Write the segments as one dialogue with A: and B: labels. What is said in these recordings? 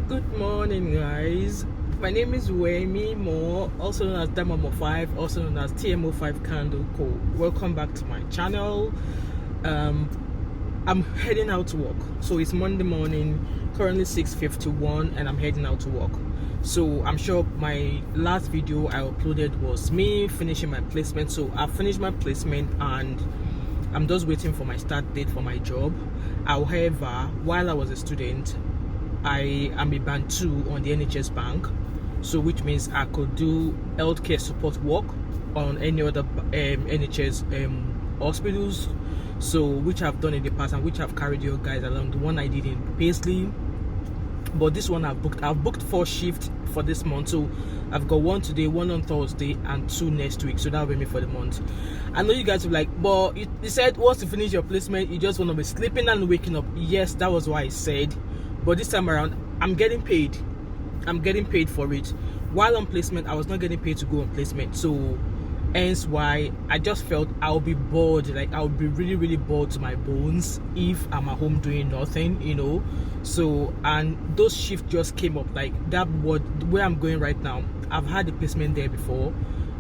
A: Good morning, guys. My name is Wemi Moore, also known as Diamond 5, also known as TMO5 Candle Co. Welcome back to my channel. I'm heading out to work. So it's Monday morning, currently 6:51, and I'm heading out to work. So I'm sure my last video I uploaded was me finishing my placement. So I finished my placement and I'm just waiting for my start date for my job. However, while I was a student, I am a band 2 on the NHS bank, so which means I could do healthcare support work on any other NHS hospitals, so which I've done in the past and which I've carried you guys along. The one I did in Paisley, but this one I've booked 4 shifts for this month. So I've got 1 today, 1 on Thursday, and 2 next week. So that'll be me for the month. I know you guys will be like, but you said once you finish your placement you just want to be sleeping and waking up. Yes, that was what I said, but this time around I'm getting paid for it. While on placement I was not getting paid to go on placement, so hence why I just felt I'll be bored. Like I'll be really bored to my bones if I'm at home doing nothing, you know. So, and those shifts just came up, like that word where I'm going right now. I've had the placement there before.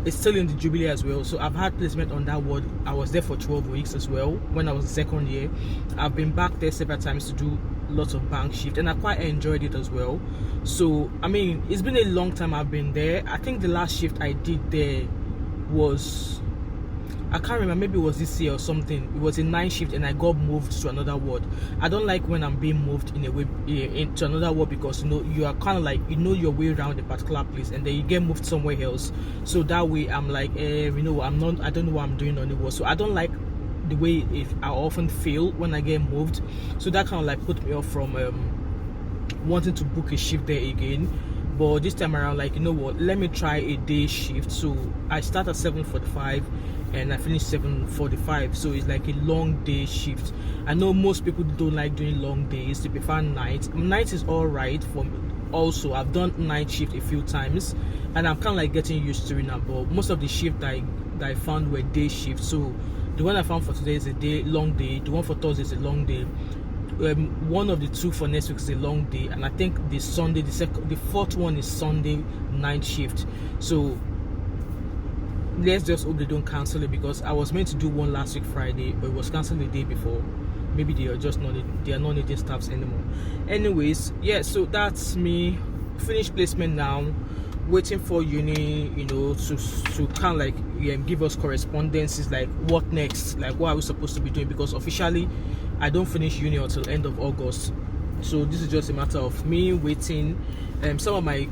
A: It's still in the Jubilee as well, so I've had placement on that ward. I was there for 12 weeks as well when I was in second year. I've been back there several times to do lots of bank shift, and I quite enjoyed it as well. So I mean, it's been a long time I've been there. I think the last shift I did there was, I can't remember, maybe it was this year or something. It was a night shift and I got moved to another ward. I don't like when I'm being moved in a way into another ward, because you know you are kind of like, you know, your way around a particular place and then you get moved somewhere else. So that way I'm like, you know, I don't know what I'm doing on the ward. So I don't like the way I often feel when I get moved. So that kind of like put me off from wanting to book a shift there again. But this time around, like, you know what, let me try a day shift. So I start at 7:45 and I finish 7:45, so it's like a long day shift. I know most people don't like doing long days, they prefer night. Night is all right for me also. I've done night shift a few times and I'm kind of like getting used to it now, but most of the shift that I found were day shifts. So the one I found for today is a long day, the one for Thursday is a long day, one of the 2 for next week is a long day, and I think the Sunday, the fourth one is Sunday night shift. So let's just hope they don't cancel it, because I was meant to do one last week Friday, but it was cancelled the day before. Maybe they are not needing staffs anymore. Anyways, yeah, so that's me. Finished placement now, waiting for uni, you know, to kind of like give us correspondences, like what next, like what are we supposed to be doing, because officially I don't finish uni until end of August. So this is just a matter of me waiting. Some of my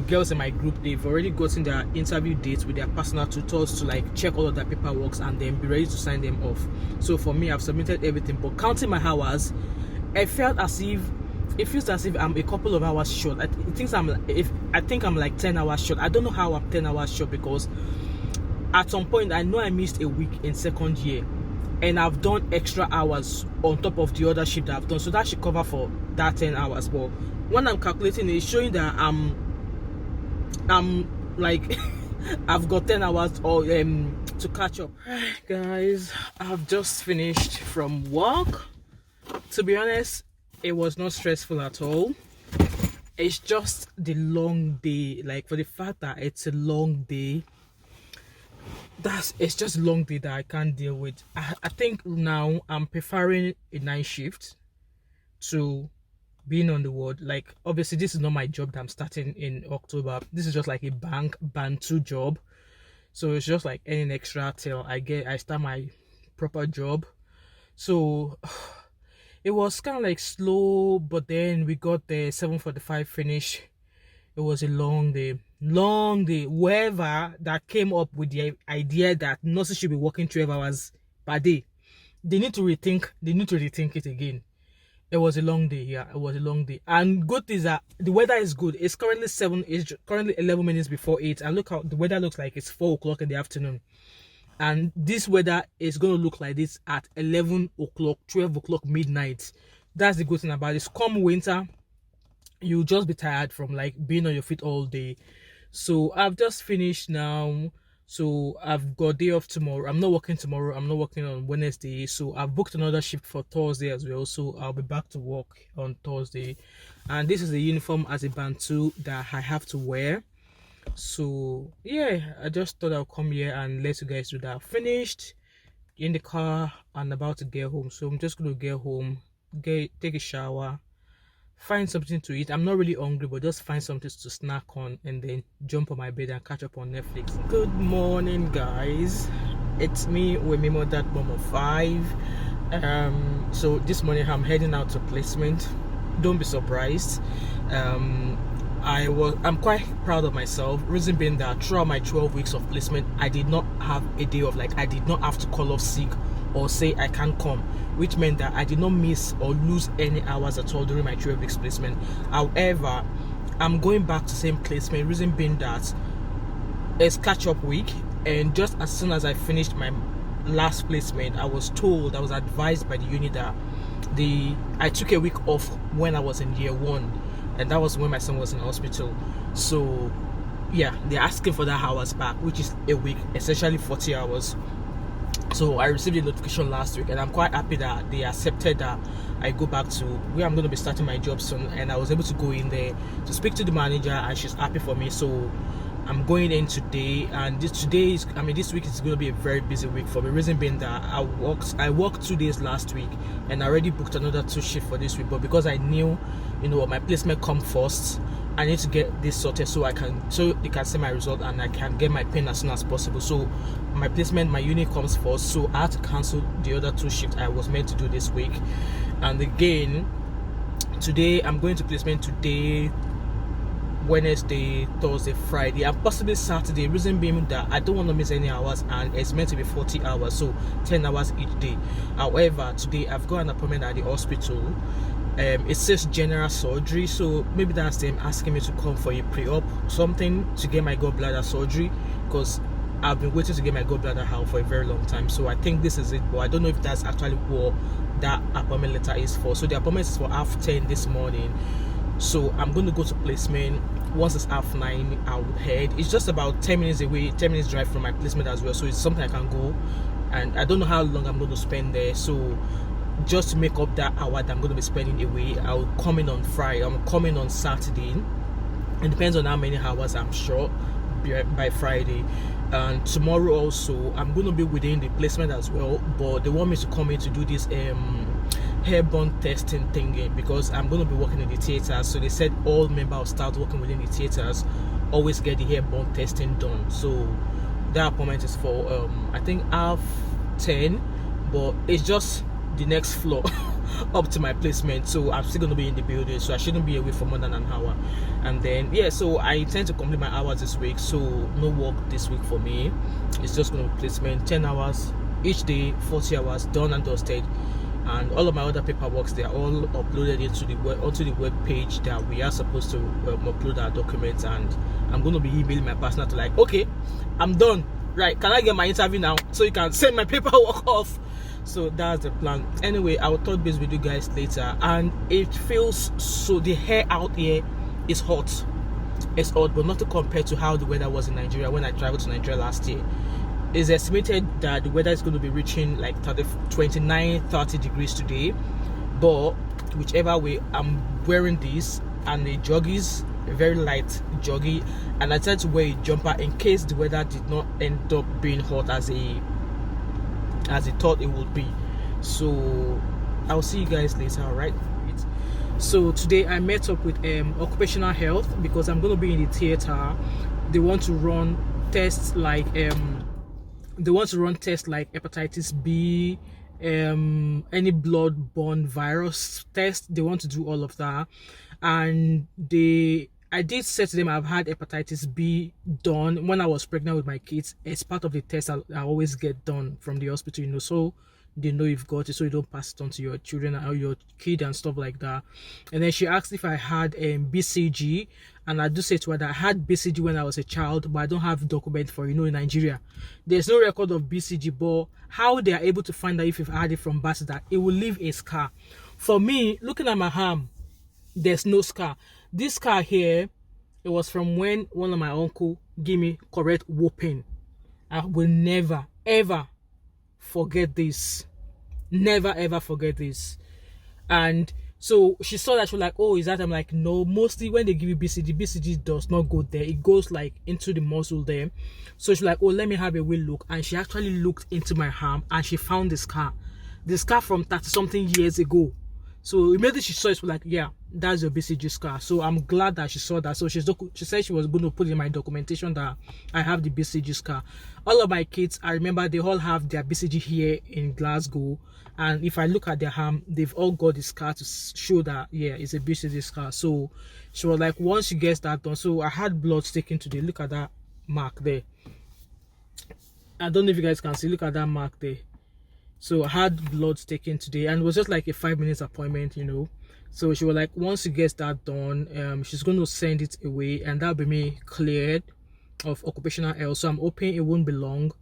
A: girls in my group, they've already gotten their interview dates with their personal tutors to like check all of their paperwork and then be ready to sign them off. So for me, I've submitted everything, but counting my hours, it feels as if I'm a couple of hours short. I think I'm like 10 hours short. I don't know how I'm 10 hours short, because at some point I know I missed a week in second year and I've done extra hours on top of the other shift that I've done, so that should cover for that 10 hours. But when I'm calculating, it's showing that I'm like I've got 10 hours or to catch up. Guys, I've just finished from work. To be honest, it was not stressful at all. It's just the long day. Like, for the fact that it's a long day, it's just a long day that I can't deal with. I think now I'm preferring a night shift to being on the ward. Like, obviously this is not my job that I'm starting in October. This is just like a band 2 job, so it's just like earning extra till I start my proper job. So it was kind of like slow, but then we got the 7:45 finish. It was a long day. Whoever that came up with the idea that nurses should be working 12 hours per day, they need to rethink it again. It was a long day. Yeah, it was a long day. And good thing is that the weather is good. It's currently 11 minutes before 8, and look how the weather looks like it's 4 o'clock in the afternoon. And this weather is going to look like this at 11 o'clock, 12 o'clock, midnight. That's the good thing about this. Come winter, you'll just be tired from like being on your feet all day. So I've just finished now. So I've got day off tomorrow. I'm not working tomorrow. I'm not working on Wednesday. So I've booked another shift for Thursday as well. So I'll be back to work on Thursday. And this is the uniform as a band 2 that I have to wear. So yeah, I just thought I'll come here and let you guys do that. Finished in the car and about to get home. So I'm just gonna get home, take a shower, find something to eat. I'm not really hungry, but just find something to snack on and then jump on my bed and catch up on Netflix. Good morning, guys. It's me, Wemimo, that mom of 5. So this morning I'm heading out to placement. Don't be surprised. I'm quite proud of myself. Reason being that throughout my 12 weeks of placement, I did not have a day of I did not have to call off sick or say I can't come, which meant that I did not miss or lose any hours at all during my 12 weeks placement. However, I'm going back to same placement. Reason being that it's catch-up week, and just as soon as I finished my last placement, I was advised by the uni that I took a week off when I was in year 1, and that was when my son was in hospital. So yeah, they're asking for that hours back, which is a week, essentially 40 hours. So I received a notification last week, and I'm quite happy that they accepted that I go back to where I'm going to be starting my job soon. And I was able to go in there to speak to the manager, and she's happy for me. So I'm going in today, and this week is going to be a very busy week for me. Reason being that I worked 2 days last week, and I already booked another 2 shifts for this week. But because I knew, my placement come first, I need to get this sorted so they can see my result and I can get my pin as soon as possible. So my placement, my uni comes first, so I had to cancel the other 2 shifts I was meant to do this week. And again, today I'm going to placement today, Wednesday, Thursday, Friday, and possibly Saturday. Reason being that I don't want to miss any hours, and it's meant to be 40 hours, so 10 hours each day. However, today I've got an appointment at the hospital. It says general surgery, so maybe that's them asking me to come for a pre-op something to get my gallbladder surgery, because I've been waiting to get my gallbladder out for a very long time. So I think this is it, but I don't know if that's actually what that appointment letter is for. So the appointment is for 10:30 this morning. So I'm going to go to placement. Once it's 9:30, I will head. It's just about 10 minutes away, 10 minutes drive from my placement as well. So it's something I can go, and I don't know how long I'm going to spend there. So just to make up that hour that I'm going to be spending away, I'll come in on Friday. I'm coming on Saturday. It depends on how many hours, I'm sure, by Friday. And tomorrow also, I'm going to be within the placement as well, but they want me to come in to do this airborne testing thingy, because I'm going to be working in the theaters. So they said all members of staff working within the theaters always get the airborne testing done. So that appointment is for I think 10:30, but it's just the next floor up to my placement, so I'm still going to be in the building, so I shouldn't be away for more than an hour. And then yeah, so I intend to complete my hours this week, so no work this week for me. It's just going to be placement, 10 hours each day, 40 hours done and dusted. And all of my other paperwork, they are all uploaded onto the web page that we are supposed to upload our documents. And I'm going to be emailing my partner to okay, I'm done, right, can I get my interview now so you can send my paperwork off? So that's the plan. Anyway, I will touch base with you guys later. And it feels so, the hair out here is hot. It's hot, but not to compare to how the weather was in Nigeria when I traveled to Nigeria last year. It's estimated that the weather is going to be reaching 29-30 degrees today. But whichever way, I'm wearing this and the joggies, a very light joggy, and I tried to wear a jumper in case the weather did not end up being hot as it thought it would be. So I'll see you guys later, alright? So today I met up with occupational health, because I'm going to be in the theater. They want to run tests like hepatitis B, any blood-borne virus test. They want to do all of that. And I did say to them I've had hepatitis B done when I was pregnant with my kids. It's part of the test I always get done from the hospital, so they know you've got it, so you don't pass it on to your children or your kid and stuff like that. And then she asked if I had BCG, and I do say to her that I had BCG when I was a child, but I don't have document for in Nigeria. There's no record of BCG, but how they are able to find out if you've had it from birth, that it will leave a scar. For me, looking at my arm, there's no scar. This scar here, it was from when one of my uncle gave me correct whooping. I will never ever forget this. Never ever forget this. And so she saw that, she was like, oh, is that? I'm like, no, mostly when they give you BCG does not go there, it goes like into the muscle there. So she's like, oh, let me have a wee look. And she actually looked into my arm and she found the scar from 30 something years ago. So immediately she saw it, she was like, yeah, that's your BCG scar. So I'm glad that she saw that. So she said she was going to put in my documentation that I have the BCG scar. All of my kids, I remember they all have their BCG here in Glasgow. And if I look at their arm, they've all got the scar to show that, yeah, it's a BCG scar. So she was like, once she gets that done, so I had blood taken today. Look at that mark there. I don't know if you guys can see. Look at that mark there. So I had blood taken today, and it was just like a 5 minutes appointment, you know. So she was like, once she gets that done, she's going to send it away, and that'll be me cleared of occupational health. So I'm hoping it won't be long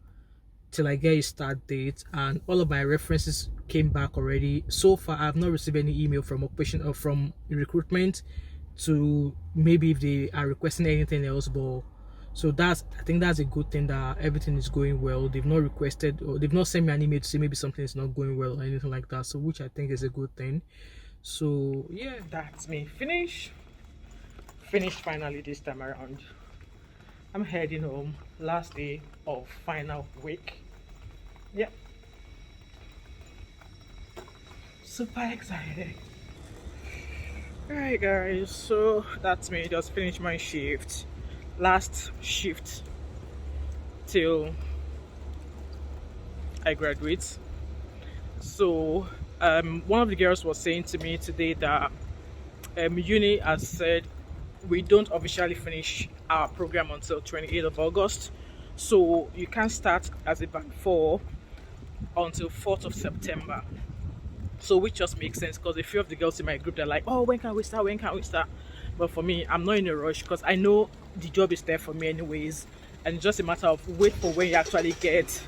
A: till I get a start date, and all of my references came back already. So far, I've not received any email from occupation or from recruitment to maybe if they are requesting anything else, but so I think that's a good thing that everything is going well. They've not requested or they've not sent me an email to say maybe something is not going well or anything like that, so which I think is a good thing. So yeah, that's me finished finally this time around. I'm heading home, last day of final week. Yeah, super excited. Alright guys, so that's me, just finished my shift, last shift till I graduate. So one of the girls was saying to me today that uni has said we don't officially finish our program until 28th of August, so you can't start as a band 4 until 4th of September. So which just makes sense, because a few of the girls in my group, they're like, oh, when can we start? But for me, I'm not in a rush, because I know the job is there for me anyways, and it's just a matter of wait for when you actually get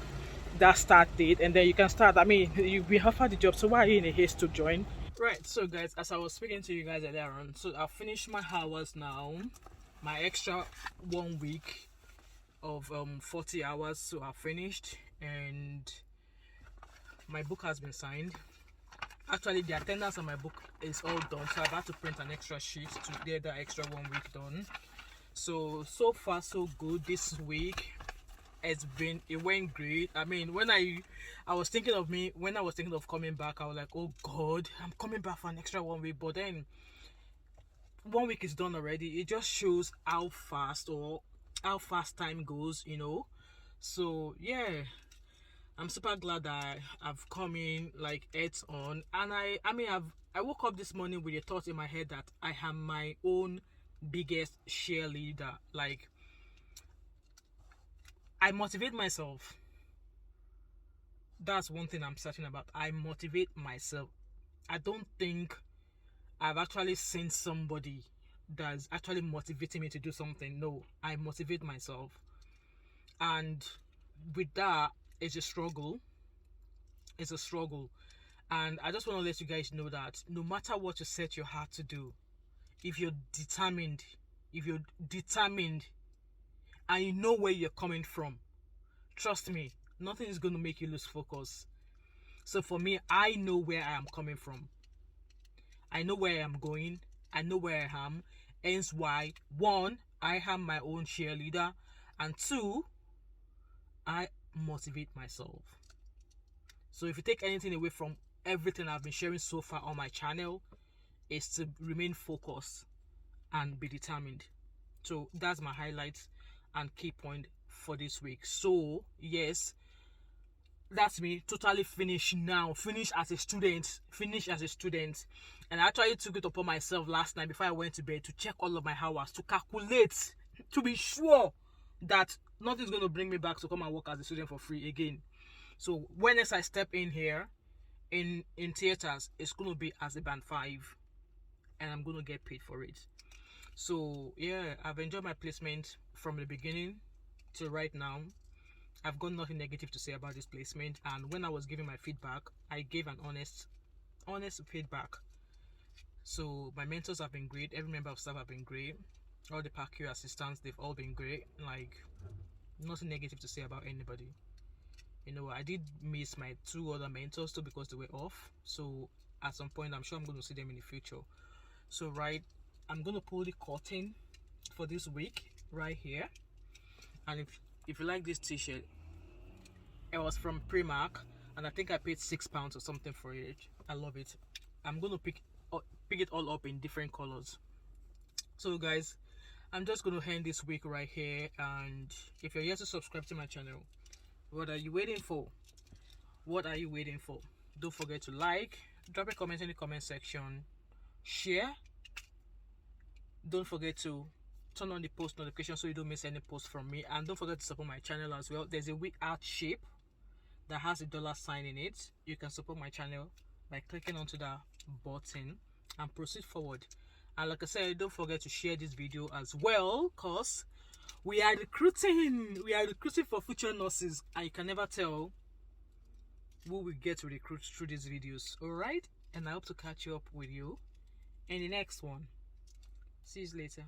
A: that start date, and then you can start. I mean, you'll be offered the job, so why are you in a haste to join? Right, so guys, as I was speaking to you guys earlier on, so I've finished my hours now, my extra 1 week of 40 hours, so I've finished, and my book has been signed. Actually, the attendance on my book is all done, so I've had to print an extra sheet to get that extra 1 week done. So far so good this week. It went great. I mean, when I was thinking of coming back, I was like, oh god, I'm coming back for an extra 1 week, but then 1 week is done already. It just shows how fast time goes, you know. So yeah, I'm super glad that I've come in like heads on, and I woke up this morning with a thought in my head that I am my own biggest cheerleader. Like, I motivate myself. That's one thing I'm certain about. I motivate myself. I don't think I've actually seen somebody that's actually motivating me to do something. No, I motivate myself. And with that, it's a struggle. And I just want to let you guys know that no matter what you set your heart to do, if you're determined and you know where you're coming from, trust me, nothing is going to make you lose focus. So for me, I know where I am coming from. I know where I am going. I know where I am. Hence why, 1, I am my own cheerleader, and 2, I motivate myself. So if you take anything away from everything I've been sharing so far on my channel, is to remain focused and be determined. So that's my highlights and key point for this week. So yes, that's me totally finished now. Finish as a student. And I actually took it upon myself last night before I went to bed to check all of my hours, to calculate, to be sure that nothing's going to bring me back to come and work as a student for free again. So when next I step in here in theaters, it's going to be as a band 5, and I'm going to get paid for it. So yeah, I've enjoyed my placement from the beginning till right now. I've got nothing negative to say about this placement, and when I was giving my feedback, I gave an honest feedback. So my mentors have been great, every member of staff have been great, all the PACU assistants, they've all been great. Like, Nothing negative to say about anybody. You know, I did miss my 2 other mentors too because they were off. So at some point, I'm sure I'm going to see them in the future. So right, I'm going to pull the curtain for this week right here. And if you like this t-shirt, it was from Primark, and I think I paid £6 or something for it. I love it. I'm going to pick it all up in different colors. So guys, I'm just going to end this week right here. And if you're yet to subscribe to my channel, what are you waiting for? What are you waiting for? Don't forget to like, drop a comment in the comment section, share. Don't forget to turn on the post notification so you don't miss any post from me, and don't forget to support my channel as well. There's a week art shape that has a $sign in it. You can support my channel by clicking onto that button and proceed forward. And like I said, don't forget to share this video as well, because we are recruiting for future nurses, and you can never tell who we get to recruit through these videos. All right, and I hope to catch up with you in the next one. See you later.